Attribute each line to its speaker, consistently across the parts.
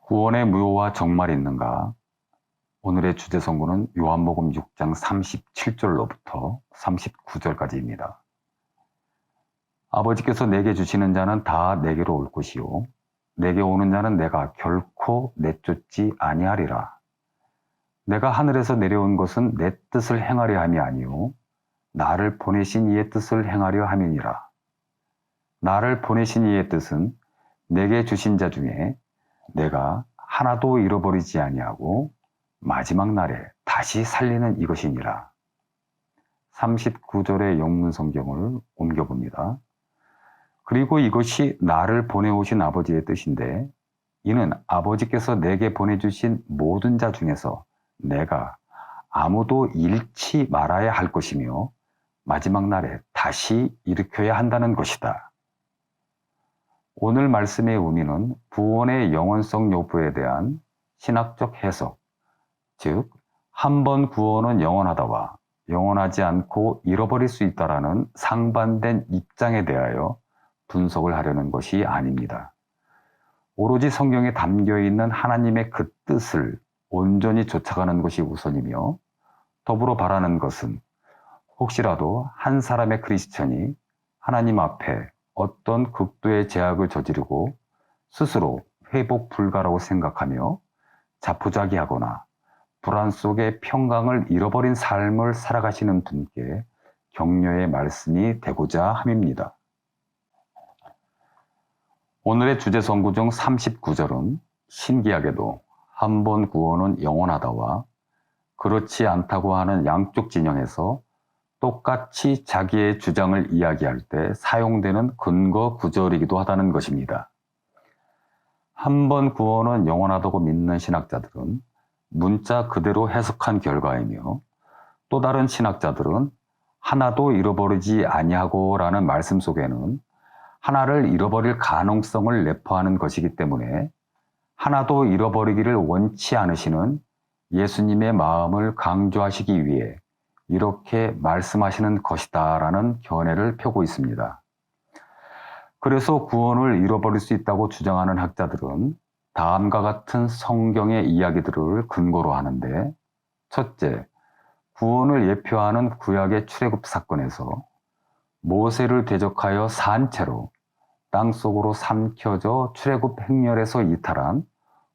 Speaker 1: 구원의 무효와 정말이 있는가? 오늘의 주제 선고는 요한복음 6장 37절로부터 39절까지입니다. 아버지께서 내게 주시는 자는 다 내게로 올 것이요 내게 오는 자는 내가 결코 내쫓지 아니하리라. 내가 하늘에서 내려온 것은 내 뜻을 행하려 함이 아니요 나를 보내신 이의 뜻을 행하려 함이니라. 나를 보내신 이의 뜻은 내게 주신 자 중에 내가 하나도 잃어버리지 아니하고 마지막 날에 다시 살리는 이것이니라. 39절의 영문 성경을 옮겨봅니다. 그리고 이것이 나를 보내오신 아버지의 뜻인데 이는 아버지께서 내게 보내주신 모든 자 중에서 내가 아무도 잃지 말아야 할 것이며 마지막 날에 다시 일으켜야 한다는 것이다. 오늘 말씀의 의미는 구원의 영원성 여부에 대한 신학적 해석, 즉 한 번 구원은 영원하다와 영원하지 않고 잃어버릴 수 있다라는 상반된 입장에 대하여 분석을 하려는 것이 아닙니다. 오로지 성경에 담겨있는 하나님의 그 뜻을 온전히 쫓아가는 것이 우선이며 더불어 바라는 것은 혹시라도 한 사람의 크리스천이 하나님 앞에 어떤 극도의 죄악을 저지르고 스스로 회복 불가라고 생각하며 자포자기하거나 불안 속에 평강을 잃어버린 삶을 살아가시는 분께 격려의 말씀이 되고자 함입니다. 오늘의 주제 선구 중 39절은 신기하게도 한 번 구원은 영원하다와 그렇지 않다고 하는 양쪽 진영에서 똑같이 자기의 주장을 이야기할 때 사용되는 근거 구절이기도 하다는 것입니다. 한 번 구원은 영원하다고 믿는 신학자들은 문자 그대로 해석한 결과이며 또 다른 신학자들은 하나도 잃어버리지 아니하고 라는 말씀 속에는 하나를 잃어버릴 가능성을 내포하는 것이기 때문에 하나도 잃어버리기를 원치 않으시는 예수님의 마음을 강조하시기 위해 이렇게 말씀하시는 것이다 라는 견해를 펴고 있습니다. 그래서 구원을 잃어버릴 수 있다고 주장하는 학자들은 다음과 같은 성경의 이야기들을 근거로 하는데, 첫째, 구원을 예표하는 구약의 출애굽 사건에서 모세를 대적하여 산채로 땅속으로 삼켜져 출애굽 행렬에서 이탈한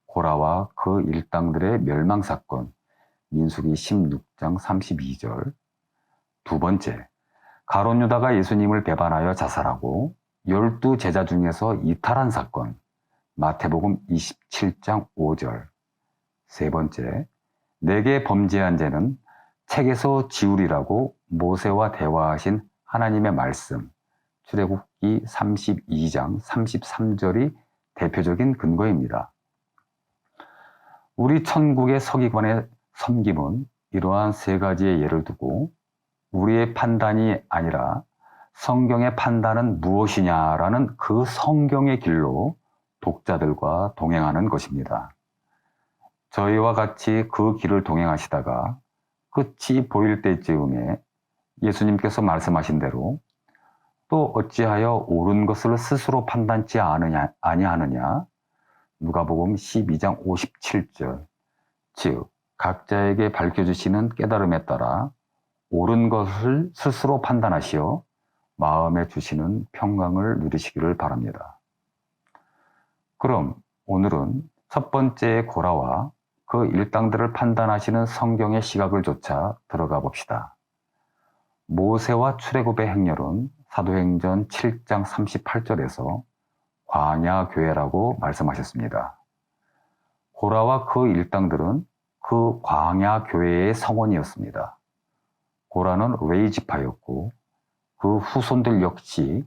Speaker 1: 고라와 그 일당들의 멸망 사건, 민수기 16장 32절. 두 번째, 가룟 유다가 예수님을 배반하여 자살하고 12 제자 중에서 이탈한 사건, 마태복음 27장 5절. 세 번째, 내게 범죄한 죄는 책에서 지우리라고 모세와 대화하신 하나님의 말씀, 출애굽기 32장 33절이 대표적인 근거입니다. 우리 천국의 서기관의 섬김은 이러한 세 가지의 예를 두고 우리의 판단이 아니라 성경의 판단은 무엇이냐라는 그 성경의 길로 독자들과 동행하는 것입니다. 저희와 같이 그 길을 동행하시다가 끝이 보일 때쯤에 예수님께서 말씀하신 대로 또 어찌하여 옳은 것을 스스로 판단치 아니하느냐? 누가복음 12장 57절. 즉 각자에게 밝혀주시는 깨달음에 따라 옳은 것을 스스로 판단하시어 마음에 주시는 평강을 누리시기를 바랍니다. 그럼 오늘은 첫 번째 고라와 그 일당들을 판단하시는 성경의 시각을 쫓아 들어가 봅시다. 모세와 출애굽의 행렬은 사도행전 7장 38절에서 광야교회라고 말씀하셨습니다. 고라와 그 일당들은 그 광야교회의 성원이었습니다. 고라는 레이지파였고 그 후손들 역시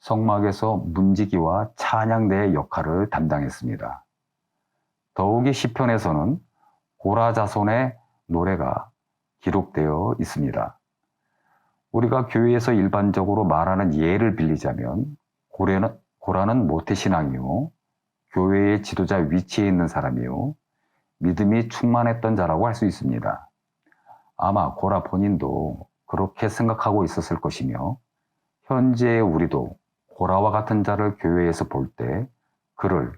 Speaker 1: 성막에서 문지기와 찬양대의 역할을 담당했습니다. 더욱이 시편에서는 고라 자손의 노래가 기록되어 있습니다. 우리가 교회에서 일반적으로 말하는 예를 빌리자면 고라는 모태신앙이요 교회의 지도자 위치에 있는 사람이요 믿음이 충만했던 자라고 할 수 있습니다. 아마 고라 본인도 그렇게 생각하고 있었을 것이며 현재의 우리도 고라와 같은 자를 교회에서 볼 때 그를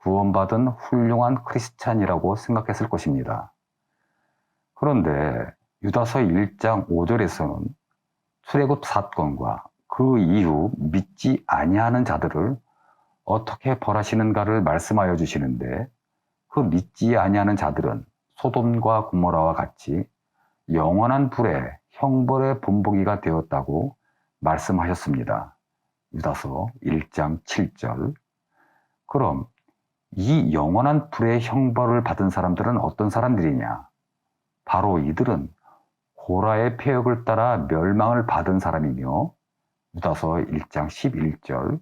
Speaker 1: 구원받은 훌륭한 크리스찬이라고 생각했을 것입니다. 그런데 유다서 1장 5절에서는 출애굽 사건과 그 이후 믿지 아니하는 자들을 어떻게 벌하시는가를 말씀하여 주시는데, 그 믿지 아니하는 자들은 소돔과 고모라와 같이 영원한 불의 형벌의 본보기가 되었다고 말씀하셨습니다. 유다서 1장 7절. 그럼 이 영원한 불의 형벌을 받은 사람들은 어떤 사람들이냐? 바로 이들은 고라의 폐역을 따라 멸망을 받은 사람이며, 유다서 1장 11절,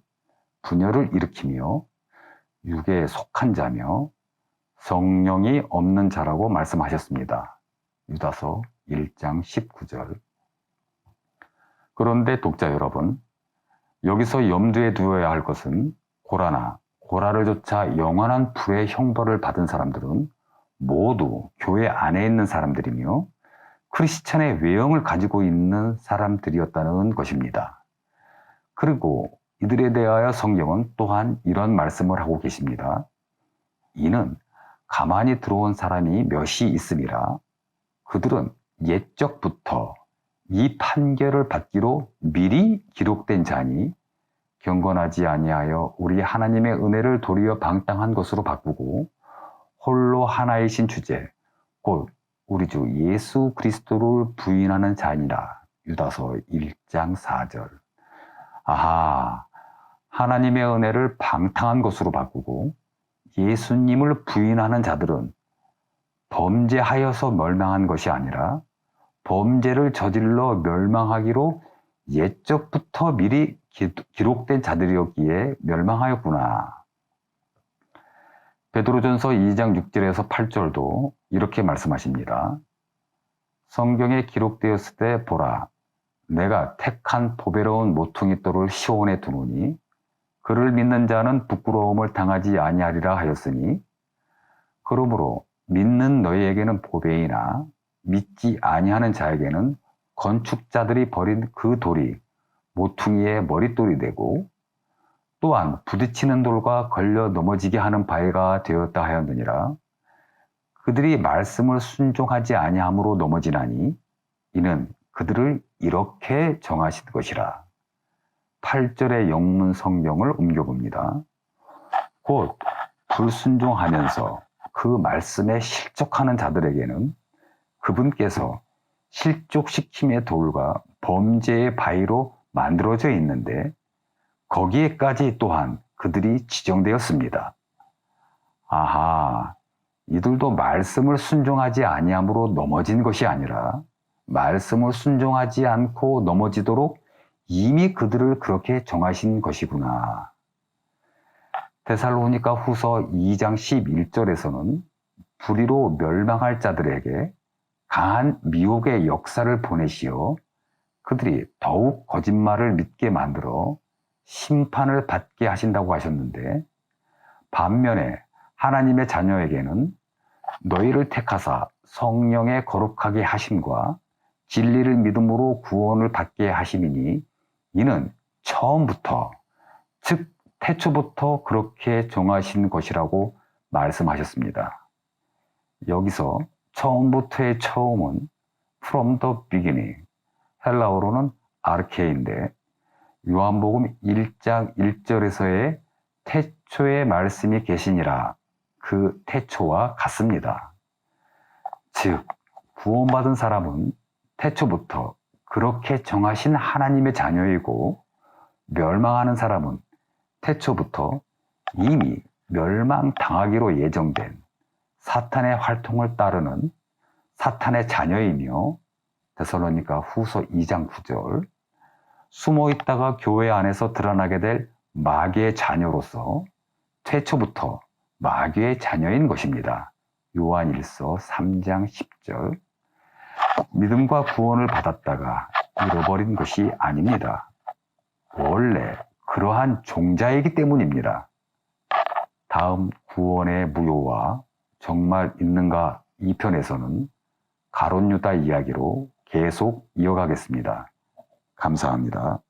Speaker 1: 분열을 일으키며 육에 속한 자며 성령이 없는 자라고 말씀하셨습니다. 유다서 1장 19절. 그런데 독자 여러분, 여기서 염두에 두어야 할 것은 고라를 쫓아 영원한 불의 형벌을 받은 사람들은 모두 교회 안에 있는 사람들이며 크리스찬의 외형을 가지고 있는 사람들이었다는 것입니다. 그리고 이들에 대하여 성경은 또한 이런 말씀을 하고 계십니다. 이는 가만히 들어온 사람이 몇이 있음이라. 그들은 옛적부터 이 판결을 받기로 미리 기록된 자니 경건하지 아니하여 우리 하나님의 은혜를 도리어 방탕한 것으로 바꾸고 홀로 하나이신 주제 곧 우리 주 예수 그리스도를 부인하는 자니라. 유다서 1장 4절. 아하, 하나님의 은혜를 방탕한 것으로 바꾸고 예수님을 부인하는 자들은 범죄하여서 멸망한 것이 아니라 범죄를 저질러 멸망하기로 옛적부터 미리 기록된 자들이었기에 멸망하였구나. 베드로전서 2장 6절에서 8절도 이렇게 말씀하십니다. 성경에 기록되었을 때 보라, 내가 택한 보배로운 모퉁이 돌을 시온에 두노니 그를 믿는 자는 부끄러움을 당하지 아니하리라 하였으니, 그러므로 믿는 너희에게는 보배이나 믿지 아니하는 자에게는 건축자들이 버린 그 돌이 모퉁이의 머릿돌이 되고 또한 부딪히는 돌과 걸려 넘어지게 하는 바위가 되었다 하였느니라. 그들이 말씀을 순종하지 아니함으로 넘어지나니 이는 그들을 이렇게 정하신 것이라. 8절의 영문 성경을 옮겨봅니다. 곧 불순종하면서 그 말씀에 실족하는 자들에게는 그분께서 실족시킴의 돌과 범죄의 바위로 만들어져 있는데 거기에까지 또한 그들이 지정되었습니다. 아하, 이들도 말씀을 순종하지 아니함으로 넘어진 것이 아니라 말씀을 순종하지 않고 넘어지도록 이미 그들을 그렇게 정하신 것이구나. 데살로니가 후서 2장 11절에서는 불의로 멸망할 자들에게 강한 미혹의 역사를 보내시어 그들이 더욱 거짓말을 믿게 만들어 심판을 받게 하신다고 하셨는데, 반면에 하나님의 자녀에게는 너희를 택하사 성령의 거룩하게 하심과 진리를 믿음으로 구원을 받게 하심이니 이는 처음부터, 즉 태초부터 그렇게 정하신 것이라고 말씀하셨습니다. 여기서 처음부터의 처음은 from the beginning, 헬라어로는 아르케인데 요한복음 1장 1절에서의 태초의 말씀이 계시니라, 그 태초와 같습니다. 즉 구원받은 사람은 태초부터 그렇게 정하신 하나님의 자녀이고, 멸망하는 사람은 태초부터 이미 멸망당하기로 예정된 사탄의 활동을 따르는 사탄의 자녀이며, 데살로니가 후서 2장 9절, 숨어 있다가 교회 안에서 드러나게 될 마귀의 자녀로서 태초부터 마귀의 자녀인 것입니다. 요한일서 3장 10절. 믿음과 구원을 받았다가 잃어버린 것이 아닙니다. 원래 그러한 종자이기 때문입니다. 다음 구원의 무효와 정말 있는가 2편에서는 가룟 유다 이야기로 계속 이어가겠습니다. 감사합니다.